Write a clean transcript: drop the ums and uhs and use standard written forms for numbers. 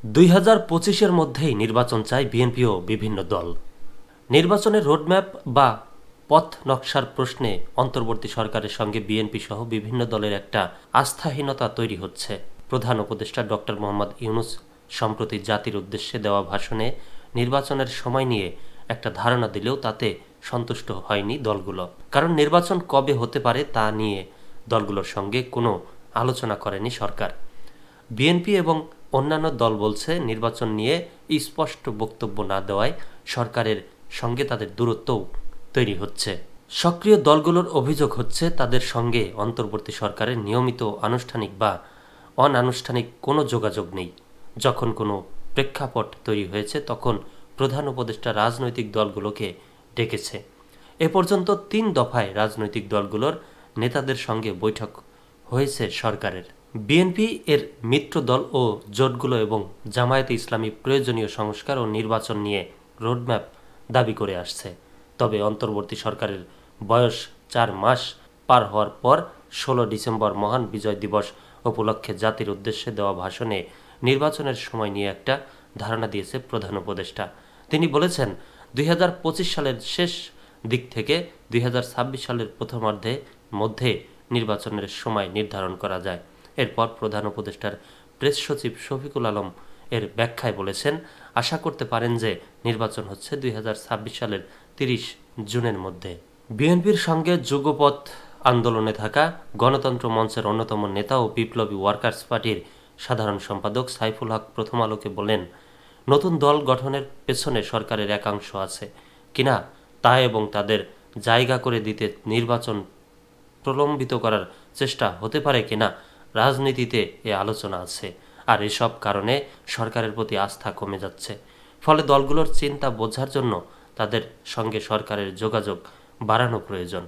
2025-এর মধ্যেই নির্বাচন চায় বিএনপি ও বিভিন্ন দল। নির্বাচনের রোডম্যাপ বা পথ নকশার প্রশ্নে অন্তর্বর্তী সরকারের সঙ্গে বিএনপি সহ বিভিন্ন দলের একটা আস্থাহীনতা তৈরি হচ্ছে। প্রধান উপদেষ্টা ডক্টর মোহাম্মদ ইউনূস সম্প্রতি জাতির উদ্দেশ্যে দেওয়া ভাষণে নির্বাচনের সময় নিয়ে একটা ধারণা দিলেও তাতে সন্তুষ্ট হয়নি দলগুলো। কারণ নির্বাচন কবে হতে পারে তা নিয়ে দলগুলোর সঙ্গে কোনো আলোচনা করেনি সরকার। বিএনপি এবং অন্যান্য দল বলছে নির্বাচন নিয়ে স্পষ্ট বক্তব্য না দেওয়ায় সরকারের সঙ্গে তাদের দূরত্বও তৈরি হচ্ছে। সক্রিয় দলগুলোর অভিযোগ হচ্ছে তাদের সঙ্গে অন্তর্বর্তী সরকারের নিয়মিত আনুষ্ঠানিক বা অনানুষ্ঠানিক কোনো যোগাযোগ নেই। যখন কোনো প্রেক্ষাপট তৈরি হয়েছে তখন প্রধান উপদেষ্টা রাজনৈতিক দলগুলোকে ডেকেছে। এ পর্যন্ত 3 দফায় রাজনৈতিক দলগুলোর নেতাদের সঙ্গে বৈঠক হয়েছে সরকারের। বিএনপি এর মিত্র দল ও জোটগুলো এবং জামায়াতে ইসলামী প্রয়োজনীয় সংস্কার ও নির্বাচন নিয়ে রোডম্যাপ দাবি করে আসছে। তবে অন্তর্বর্তী সরকারের বয়স 4 মাস পার হওয়ার পর 16 ডিসেম্বর মহান বিজয় দিবস উপলক্ষে জাতির উদ্দেশ্যে দেওয়া ভাষণে নির্বাচনের সময় নিয়ে একটা ধারণা দিয়েছে প্রধান উপদেষ্টা। তিনি বলেছেন 2025 সালের শেষ দিক থেকে 2026 সালের প্রথমার্ধের মধ্যে নির্বাচনের সময় নির্ধারণ করা যায়। এরপর প্রধান উপদেষ্টার প্রেস সচিব শফিকুল আলম এর ব্যাখ্যায় বলেছেন, আশা করতে পারেন যে নির্বাচন হচ্ছে 2026 সালের 30 জুনের মধ্যে। বিএনপির সঙ্গে যুগপৎ আন্দোলনে থাকা গণতন্ত্র মঞ্চের অন্যতম নেতা ও বিপ্লবী ওয়ার্কার্স পার্টির সাধারণ সম্পাদক সাইফুল হক প্রথম আলোকে বলেন, নতুন দল গঠনের পেছনে সরকারের একাংশ আছে কিনা তা এবং তাদের জায়গা করে দিতে নির্বাচন প্রলম্বিত করার চেষ্টা হতে পারে কিনা রাজনীতিতে এ আলোচনা আছে। আর এসব কারণে সরকারের প্রতি আস্থা কমে যাচ্ছে। ফলে দলগুলোর চিন্তা বোঝার জন্য তাদের সঙ্গে সরকারের যোগাযোগ বাড়ানো প্রয়োজন।